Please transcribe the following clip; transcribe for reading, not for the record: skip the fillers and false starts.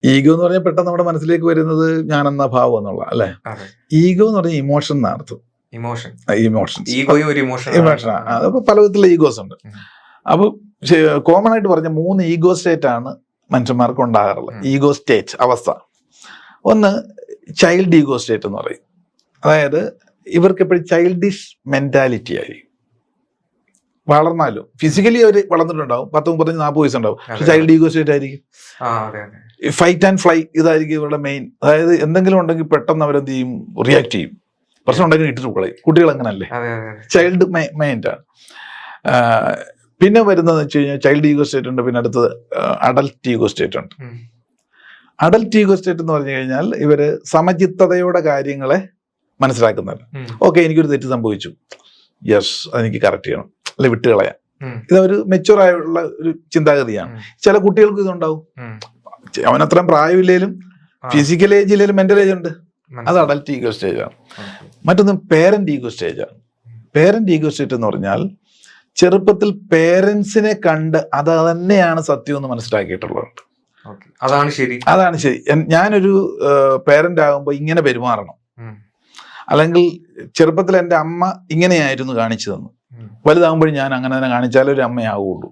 Ego എന്ന് പറഞ്ഞാൽ പെട്ടെന്ന് നമ്മുടെ മനസ്സിലേക്ക് വരുന്നത് ഞാനെന്ന ഭാവം എന്നുള്ള അല്ലെ. ഈഗോ എന്ന് പറഞ്ഞാൽ ഇമോഷൻ എന്നാണ് അർത്ഥം. ഇമോഷൻസ് അതപ്പോ പല വിധത്തിലുള്ള ഈഗോസ് ഉണ്ട്. അപ്പൊ കോമൺ ആയിട്ട് പറഞ്ഞ 3 ഈഗോ സ്റ്റേറ്റ് ആണ് മനുഷ്യന്മാർക്ക് ഉണ്ടാകാറുള്ളത്. ഈഗോ സ്റ്റേറ്റ് അവസ്ഥ ഒന്ന് ചൈൽഡ് ഈഗോ സ്റ്റേറ്റ് എന്ന് പറയും. അതായത് ഇവർക്ക് എപ്പോഴും ചൈൽഡിഷ് മെന്റാലിറ്റി ആയിരിക്കും. വളർന്നാലും ഫിസിക്കലി അവർ വളർന്നിട്ടുണ്ടാവും, 10, 30, 40 വയസ്സുണ്ടാവും, പക്ഷെ ചൈൽഡ് ഈഗോ സ്റ്റേറ്റ് ആയിരിക്കും. ഫൈറ്റ് ആൻഡ് ഫ്ലൈ ഇതായിരിക്കും ഇവരുടെ മെയിൻ. അതായത് എന്തെങ്കിലും ഉണ്ടെങ്കിൽ പെട്ടെന്ന് അവരെന്ത് ചെയ്യും, റിയാക്ട് ചെയ്യും. പ്രശ്നം ഉണ്ടെങ്കിൽ ഇട്ടിട്ട് കളയും. കുട്ടികൾ അങ്ങനല്ലേ, ചൈൽഡ് മൈൻഡാണ്. പിന്നെ വരുന്നതെന്ന് വെച്ച് കഴിഞ്ഞാൽ ചൈൽഡ് ഈഗോ സ്റ്റേറ്റ് ഉണ്ട്, പിന്നെ അടുത്തത് അഡൽട്ട് ഈഗോ സ്റ്റേറ്റ് ഉണ്ട്. അഡൽട്ട് ഈഗോ സ്റ്റേറ്റ് എന്ന് പറഞ്ഞു കഴിഞ്ഞാൽ ഇവര് സമചിത്തതയോടെ കാര്യങ്ങളെ മനസ്സിലാക്കുന്നത്. ഓക്കെ, എനിക്കൊരു തെറ്റ് സംഭവിച്ചു, യെസ് അതെനിക്ക് കറക്റ്റ് ചെയ്യണം, അല്ലെ വിട്ടുകളയാം. ഇതൊരു മെച്യൂർ ആയുള്ള ഒരു ചിന്താഗതിയാണ്. ചില കുട്ടികൾക്ക് ഇതുണ്ടാവും. അവനത്രയും പ്രായമില്ലേലും ഫിസിക്കൽ ഏജിലേലും മെന്റൽ ഏജ് ഉണ്ട്. അത് അഡൽട്ട് ഈഗോ സ്റ്റേജാണ്. മറ്റൊന്ന് പേരന്റ് ഈഗോ സ്റ്റേജാണ്. പേരന്റ് ഈഗോ സ്റ്റേറ്റ് എന്ന് പറഞ്ഞാൽ ചെറുപ്പത്തിൽ പേരൻസിനെ കണ്ട് അത് തന്നെയാണ് സത്യം എന്ന് മനസ്സിലാക്കിയിട്ടുള്ളത്. അതാണ് ശരി. ഞാനൊരു പേരന്റ് ആകുമ്പോൾ ഇങ്ങനെ പെരുമാറണം, അല്ലെങ്കിൽ ചെറുപ്പത്തിൽ എൻ്റെ അമ്മ ഇങ്ങനെയായിരുന്നു കാണിച്ചു തന്നു, വലുതാകുമ്പോഴും ഞാൻ അങ്ങനെ തന്നെ കാണിച്ചാലേ ഒരു അമ്മയാവുള്ളൂ.